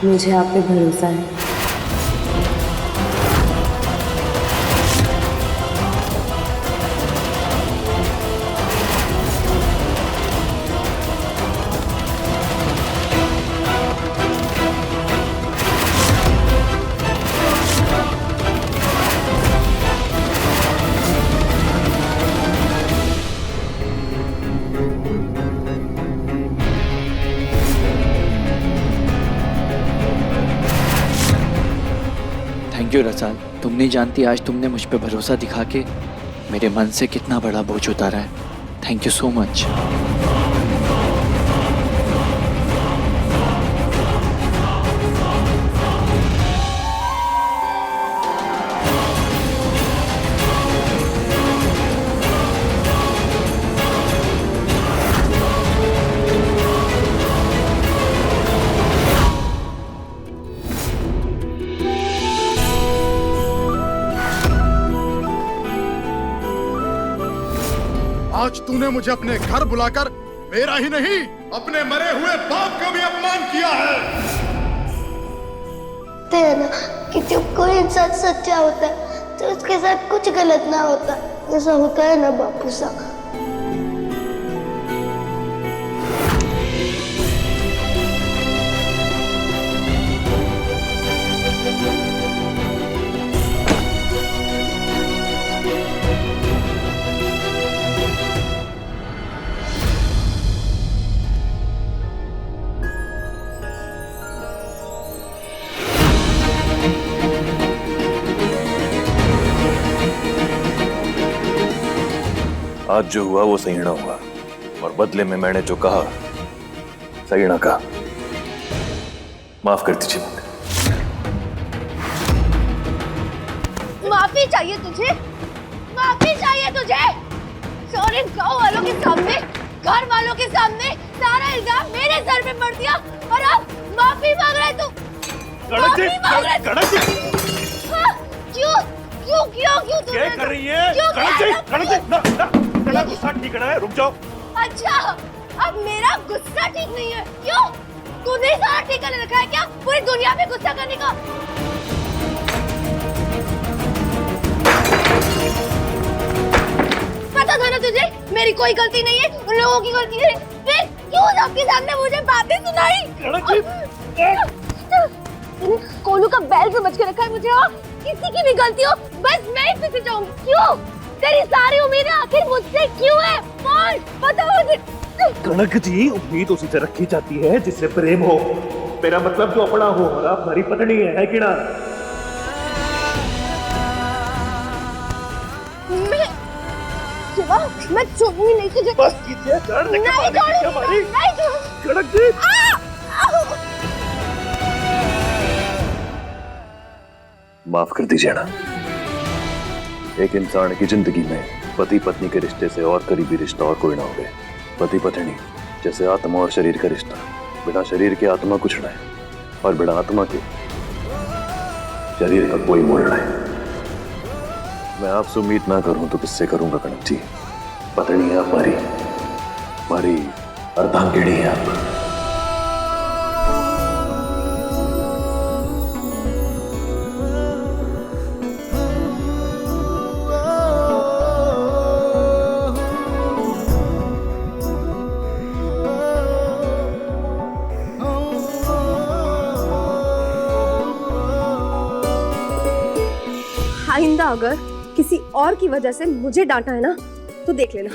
मुझे आप पे भरोसा है। थैंक यू रसाल, तुम नहीं जानती आज तुमने मुझ पे भरोसा दिखा के मेरे मन से कितना बड़ा बोझ उतारा है। Thank you so much. आज तूने मुझे अपने घर बुलाकर मेरा ही नहीं अपने मरे हुए बाप का भी अपमान किया है। कहते हैं ना कि जब कोई इंसान सच्चा होता है तो उसके साथ कुछ गलत ना होता, ऐसा होता है ना बापू साहब। आज जो हुआ वो सही ना हुआ, और बदले में मैंने जो कहा सही ना कहा। माफ कर दीजिए मुझे। माफी चाहिए तुझे, माफी चाहिए तुझे। सारे गांव वालों के सामने, घर वालों के सामने सारा इल्जाम मेरे सर पे पड़ दिया और अब माफी मांग रहा है तू। माफी मांग रहा है। क्यों क्यों क्यों क्यों तू क्या कर रही है? तेरा गुस्सा ठीक है, रुक जाओ। अच्छा, अब मेरा गुस्सा ठीक नहीं है, क्यों? तूने सारा ठेका ले रखा है क्या पूरी दुनिया पे गुस्सा करने का? पता था ना तुझे मेरी कोई गलती नहीं है, उन लोगों की गलती है। फिर क्यों सबके सामने मुझे बातें सुनाई? तूने कोलू का बैल समझ के रखा है मुझे, और किसी की भी गलती हो बस मैं ही पीछे जाऊँ। क्यों? तेरी सारी उम्मीदें आखिर मुझसे क्यों है? बोल, बताओ मुझे। कनक जी, उम्मीद उसी से रखी जाती है जिससे प्रेम हो। मेरा मतलब जो अपना हो, और आप हमारी पत्नी है कि ना? मैं छोड़ूंगी नहीं तुझे। बस कीजिए, नहीं छोड़ूंगी। कनक जी, माफ कर दीजिए ना। एक इंसान की जिंदगी में पति पत्नी के रिश्ते से और करीबी रिश्ता और कोई ना हो। पति पत्नी जैसे आत्मा और शरीर का रिश्ता, बिना शरीर के आत्मा कुछ ना है, और बिना आत्मा के शरीर का कोई मोल नहीं। मैं आपसे उम्मीद ना करूं तो किससे करूंगा कनक जी? पत्नी है हमारी अर्धांगिनी है आप। आइंदा अगर किसी और की वजह से मुझे डांटा है ना तो देख लेना,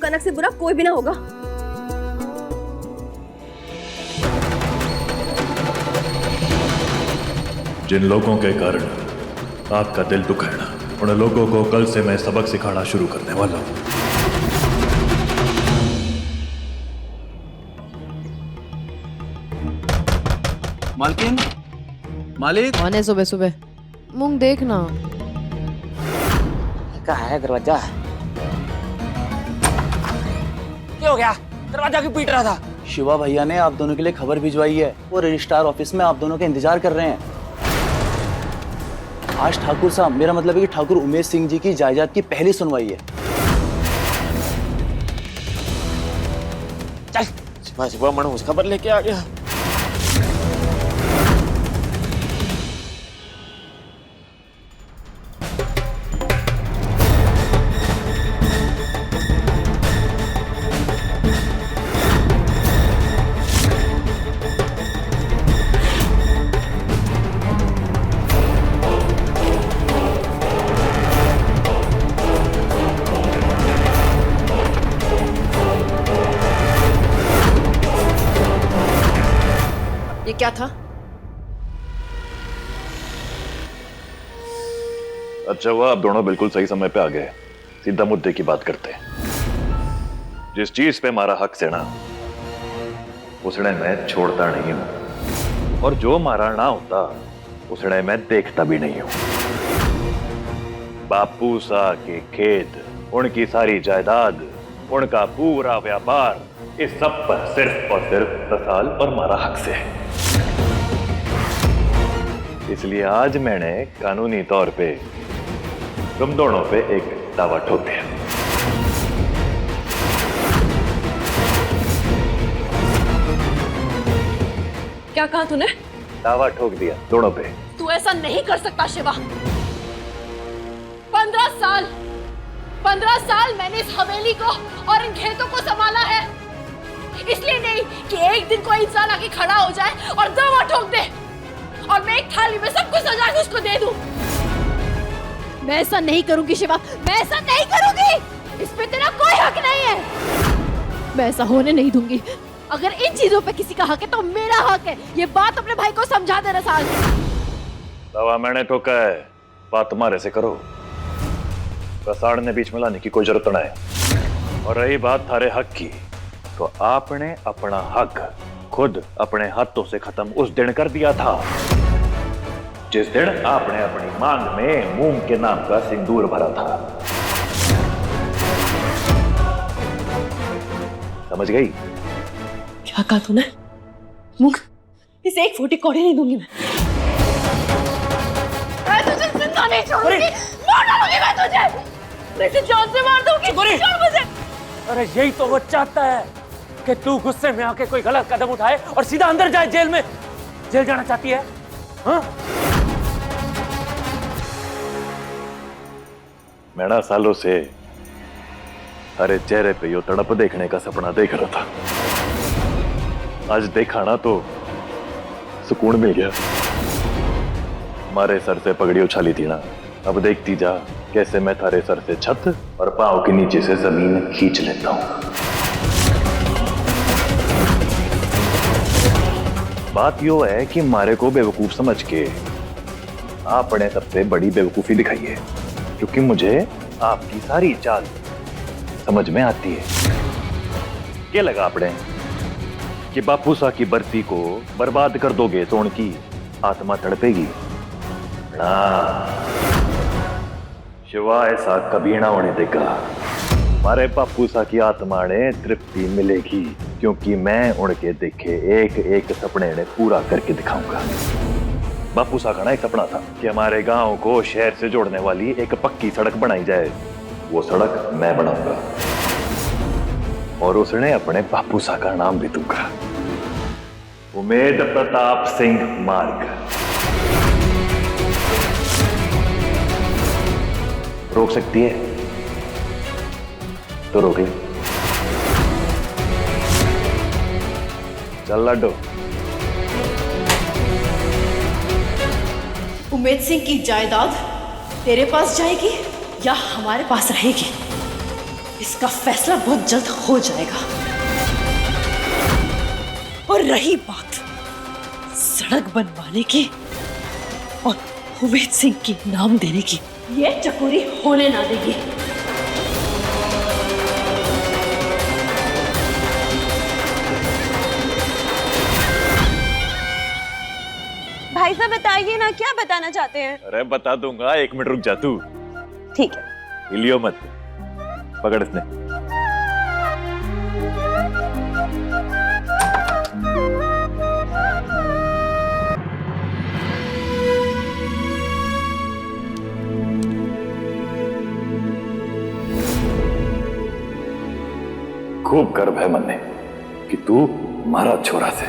कनक से बुरा कोई भी ना होगा। जिन लोगों के कारण आपका दिल दुखा है ना, उन लोगों को कल से मैं सबक सिखाना शुरू करने वाला हूं। मालकिन, मालिक। आने सुबह सुबह मूंग देखना कहाँ है दरवाजा? क्या हो गया? दरवाजा क्यों पीट रहा था? शिवा भैया ने आप दोनों के लिए खबर भिजवाई है। वो रजिस्ट्रार ऑफिस में आप दोनों का इंतजार कर रहे हैं। आज ठाकुर साहब, मेरा मतलब है कि ठाकुर उमेश सिंह जी की जायदाद की पहली सुनवाई है। चल, सुबह सुबह मनहूस खबर लेके आ गया। क्या था? अच्छा हुआ आप दोनों बिल्कुल सही समय पे आ गए। सीधा मुद्दे की बात करते हैं। जिस चीज पे हमारा हक से ना, उसने मैं छोड़ता नहीं हूं, और जो मारा ना होता उसने मैं देखता भी नहीं हूं। बापू सा के खेत, उनकी सारी जायदाद, उनका पूरा व्यापार, इस सब पर सिर्फ और सिर्फ रसाल और मारा हक से है। इसलिए आज मैंने कानूनी तौर पे तुम दोनों पे एक दावा ठोक दिया। क्या कहा तूने? दावा ठोक दिया दोनों पे। तू ऐसा नहीं कर सकता शिवा। 15 साल मैंने इस हवेली को और इन खेतों को संभाला है, इसलिए नहीं कि एक दिन कोई इंसान आके खड़ा हो जाए और दावा ठोक दे और मैं एक थाली में सब कुछ सजा के उसको दे दूं। मैं ऐसा नहीं करूंगी शिवा, मैं ऐसा नहीं करूंगी। इस पे तेरा कोई हक नहीं है। मैं ऐसा होने नहीं दूंगी। अगर इन चीजों पे किसी का हक है तो मेरा हक है। ये बात अपने भाई को समझा दे रसाल। दावा मैंने ठोका है, बात तुम्हारे से करो। रसाल ने बीच में लाने की कोई जरूरत नहीं है। और रही बात थारे हक की, तो आपने अपना हक खुद अपने हाथों से खत्म उस दिन कर दिया था जिस दिन आपने अपनी मांग में मूंग के नाम का सिंदूर भरा था। समझ गई? क्या कहा तूने? मूंग? इसे एक फूटी कौड़ी नहीं दूंगी मैं तुझे जिंदा नहीं छोड़ूंगी। मार डालूंगी मैं तुझे। मैं इसे जान से मार दूंगी। छोड़ मुझे। अरे यही तो वो चाहता है कि तू गुस्से में आके कोई गलत कदम उठाए और सीधा अंदर जाए जेल में। जेल जाना चाहती है? हाँ? मैं ना सालों से हरे चेहरे पे यो तड़प देखने का सपना देख रहा था। आज देखा ना तो सुकून मिल गया। हमारे सर से पगड़ी उछाली थी ना, अब देखती जा कैसे मैं थारे सर से छत और पांव के नीचे से जमीन खींच लेता हूं। बात यो है कि मारे को बेवकूफ समझ के आपने सबसे बड़ी बेवकूफी दिखाई है, क्योंकि मुझे आपकी सारी चाल समझ में आती है। क्या लगा आपने कि बापू सा की बर्ती को बर्बाद कर दोगे तो उनकी आत्मा तड़पेगी ना? शिवा ऐसा कभी ना होने देगा। हमारे बापू सा की आत्मा ने तृप्ति मिलेगी, क्योंकि मैं उनके देखे एक एक सपने ने पूरा करके दिखाऊंगा। बापू सा का ना एक सपना था कि हमारे गांव को शहर से जोड़ने वाली एक पक्की सड़क बनाई जाए। वो सड़क मैं बनाऊंगा और उसने अपने बापू सा का नाम भी दूंगा, उमेद प्रताप सिंह मार्ग। रोक सकती है तो रोक ले। चल लाडो। उमेद सिंह की जायदाद तेरे पास जाएगी या हमारे पास रहेगी, इसका फैसला बहुत जल्द हो जाएगा। और रही बात सड़क बनवाने की और उमेद सिंह की नाम देने की, ये चकोरी होने ना देगी। भाई साहब बताइए ना, क्या बताना चाहते हैं? अरे बता दूंगा, 1 मिनट रुक जा तू। ठीक है। हिलियो मत, पकड़ इसने। खूब गर्व है मन में कि तू मारा छोरा से।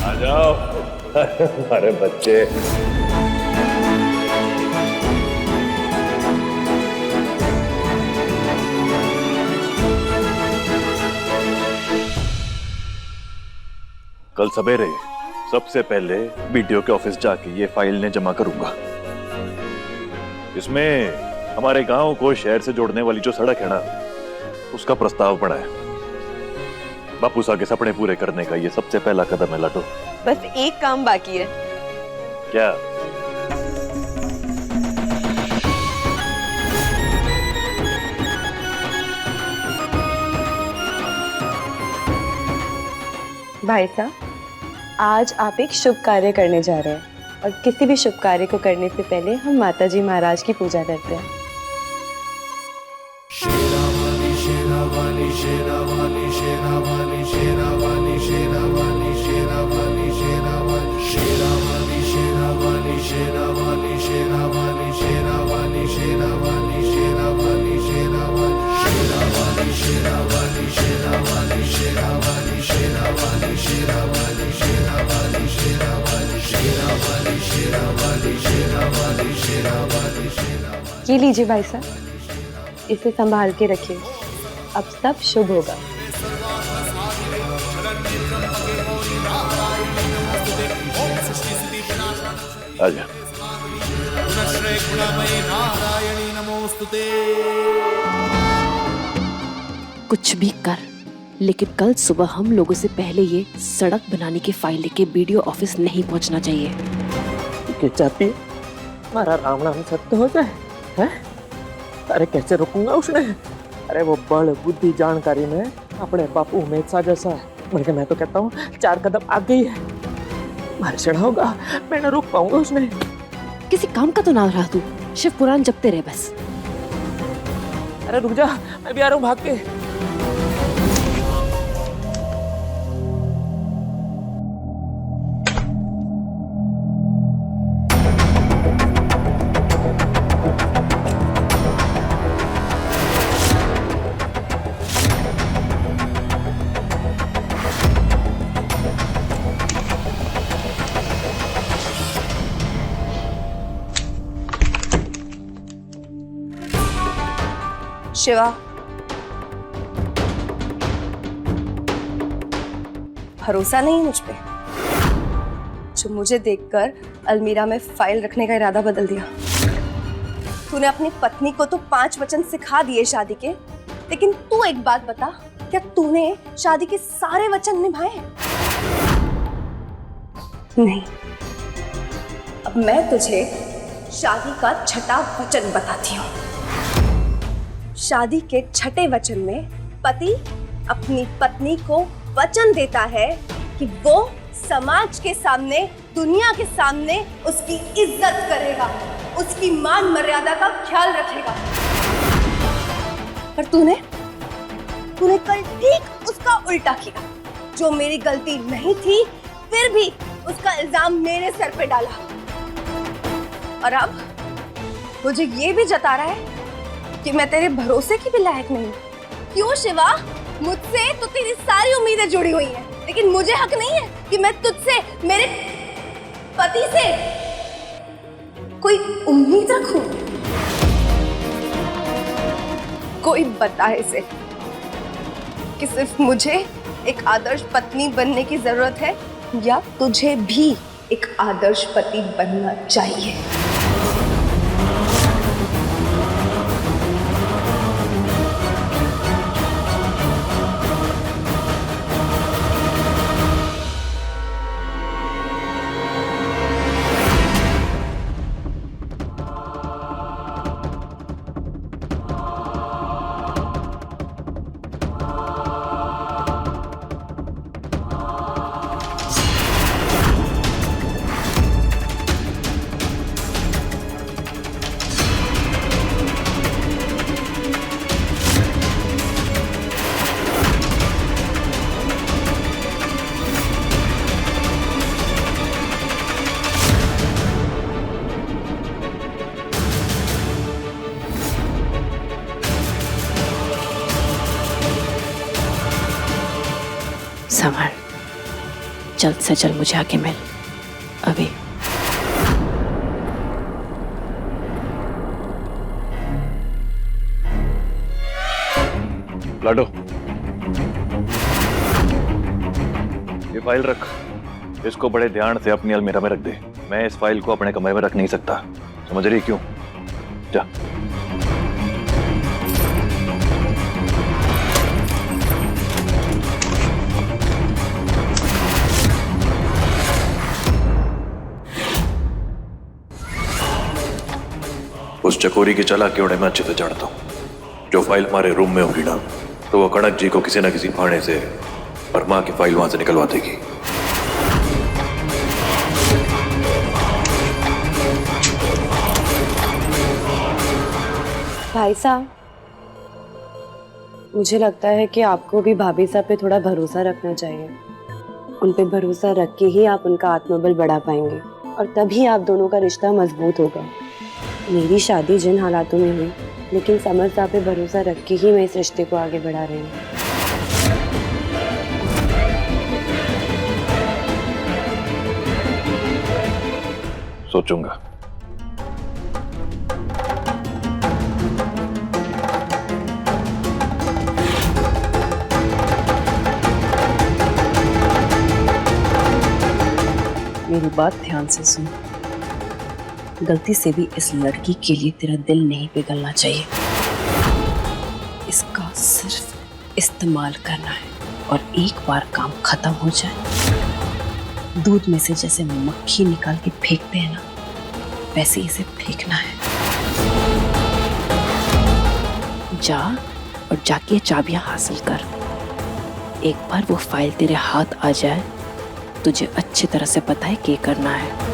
आ जाओ हमारे बच्चे। कल सवेरे सबसे पहले बीडीओ के ऑफिस जाके ये फाइल ने जमा करूंगा। इसमें हमारे गांव को शहर से जोड़ने वाली जो सड़क है ना, उसका प्रस्ताव पड़ा है। बापू साहब के सपने पूरे करने का ये सबसे पहला कदम है लाडो। बस एक काम बाकी है। क्या? भाई साहब, आज आप एक शुभ कार्य करने जा रहे हैं और किसी भी शुभ कार्य को करने से पहले हम माताजी महाराज की पूजा करते हैं। ये लीजिए भाई साहब, इसे संभाल के रखिए, अब सब शुभ होगा। आजा। कुछ भी कर, लेकिन कल सुबह हम लोगों से पहले ये सड़क बनाने की फाइल लेके बीडीओ ऑफिस नहीं पहुंचना चाहिए। क्या चाहती है? हमारा राम नाम सत्य हो जाए हैं? अरे कैसे रोकूंगा उसने? अरे वो बड़ बुद्धि जानकारी में अपने बापू उमेद सा जैसा है, बल्कि मैं तो कहता हूँ 4 कदम आगे ही है। मारे चढ़ा होगा, मैं ना रोक पाऊंगा उसने। किसी काम का तो ना रहा तू, शिव पुराण जपते रहे बस। अरे रुक जा, मैं भी आ रहा हूँ भाग के। शिवा, भरोसा नहीं मुझ पे, जो मुझे देखकर अलमीरा में फाइल रखने का इरादा बदल दिया। तूने अपनी पत्नी को तो 5 वचन सिखा दिए शादी के, लेकिन तू एक बात बता, क्या तूने शादी के सारे वचन निभाए? नहीं। अब मैं तुझे शादी का छठा वचन बताती हूँ। शादी के छठे वचन में पति अपनी पत्नी को वचन देता है कि वो समाज के सामने, दुनिया के सामने उसकी इज्जत करेगा, उसकी मान मर्यादा का ख्याल रखेगा। पर तूने कल ठीक उसका उल्टा किया। जो मेरी गलती नहीं थी, फिर भी उसका इल्जाम मेरे सर पे डाला। और अब मुझे ये भी जता रहा है कि मैं तेरे भरोसे की भी लायक नहीं। क्यों शिवा? मुझसे तो तेरी सारी उम्मीदें जुड़ी हुई हैं, लेकिन मुझे हक नहीं है कि मैं तुझसे, मेरे पति से कोई उम्मीद रखूं? कोई बताए इसे कि सिर्फ मुझे एक आदर्श पत्नी बनने की जरूरत है, या तुझे भी एक आदर्श पति बनना चाहिए? संभल, जल्द से जल्द मुझे आके मिल अभी। लाडो, ये फाइल रख। इसको बड़े ध्यान से अपनी अलमीरा में रख दे। मैं इस फाइल को अपने कमरे में रख नहीं सकता, समझ रही क्यों? जा। उस चकोरी की चालाकी मैं अच्छे से जानता हूँ। जो फाइल हमारे रूम में होगी ना, तो वो कनक जी को किसी न किसी बहाने से वर्मा की फाइल वहां से निकलवा देगी। भाई साहब, मुझे लगता है कि आपको भी भाभी साहब पे थोड़ा भरोसा रखना चाहिए। उन पे भरोसा रख के ही आप उनका आत्मबल बढ़ा पाएंगे और तभी आप दोनों का रिश्ता मजबूत होगा। मेरी शादी जिन हालातों में हुई, लेकिन समझ साहब पे भरोसा रख के ही मैं इस रिश्ते को आगे बढ़ा रही हूँ। सोचूंगा। मेरी बात ध्यान से सुन। गलती से भी इस लड़की के लिए तेरा दिल नहीं पिघलना चाहिए। इसका सिर्फ इस्तेमाल करना है और एक बार काम खत्म हो जाए, दूध में से जैसे मक्खी निकाल के फेंकते हैं ना, वैसे इसे फेंकना है। जा और जाके ये चाबियां हासिल कर। एक बार वो फाइल तेरे हाथ आ जाए, तुझे अच्छी तरह से पता है क्या करना है।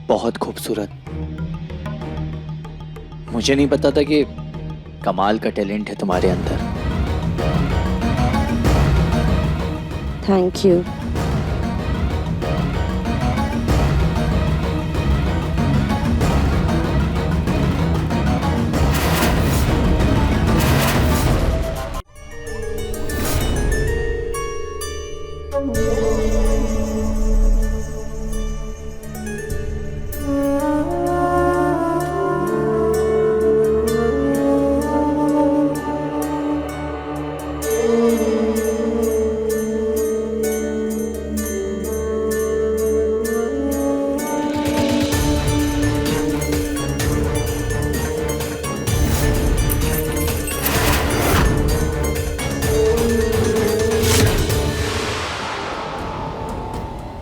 बहुत खूबसूरत। मुझे नहीं पता था कि कमाल का टैलेंट है तुम्हारे अंदर। Thank you.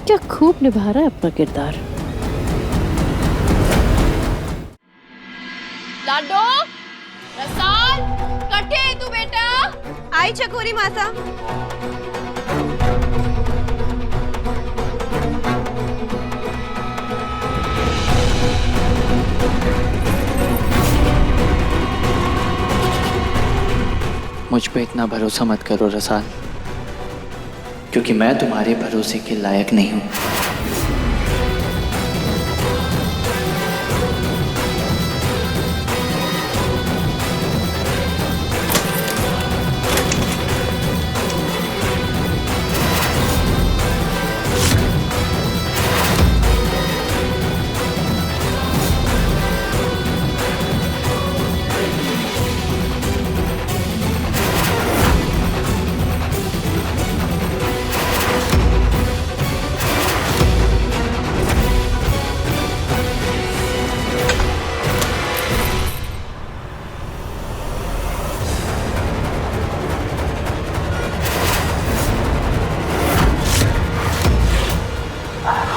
क्या खूब निभा रहा है अपना किरदार। लाडो, रसाल, कटे है तू बेटा? आई चकोरी माता। मुझ पे इतना भरोसा मत करो रसाल, क्योंकि मैं तुम्हारे भरोसे के लायक नहीं हूं।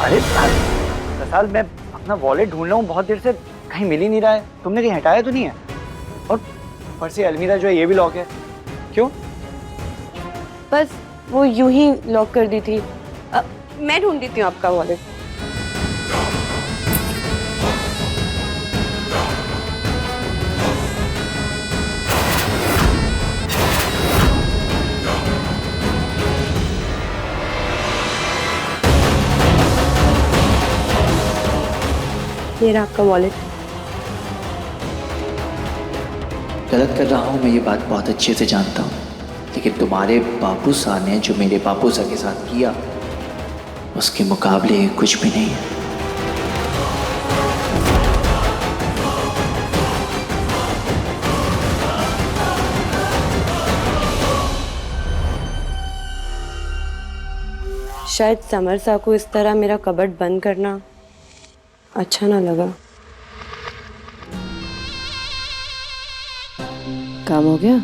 अरे रसाल, मैं अपना वॉलेट ढूंढ रहा हूँ बहुत देर से, कहीं मिल ही नहीं रहा है। तुमने कहीं हटाया तो नहीं है? और ऊपर से अलमीरा जो है ये भी लॉक है। क्यों? बस वो यूं ही लॉक कर दी थी। मैं ढूंढ देती हूँ आपका वॉलेट। ये रहा आपका वॉलेट। गलत कर रहा हूँ मैं, ये बात बहुत अच्छे से जानता हूँ, लेकिन तुम्हारे बापू सा ने जो मेरे बापू सा के साथ किया उसके मुकाबले ये कुछ भी नहीं है। शायद समर सा को इस तरह मेरा कबर्ड बंद करना अच्छा ना लगा। काम हो गया?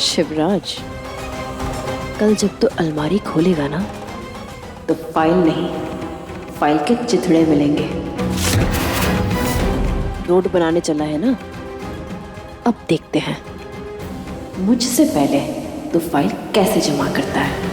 शिवराज, कल जब तू अलमारी खोलेगा ना तो फाइल नहीं, फाइल के चिथड़े मिलेंगे। रोड बनाने चला है ना, अब देखते हैं मुझसे पहले तू फाइल कैसे जमा करता है।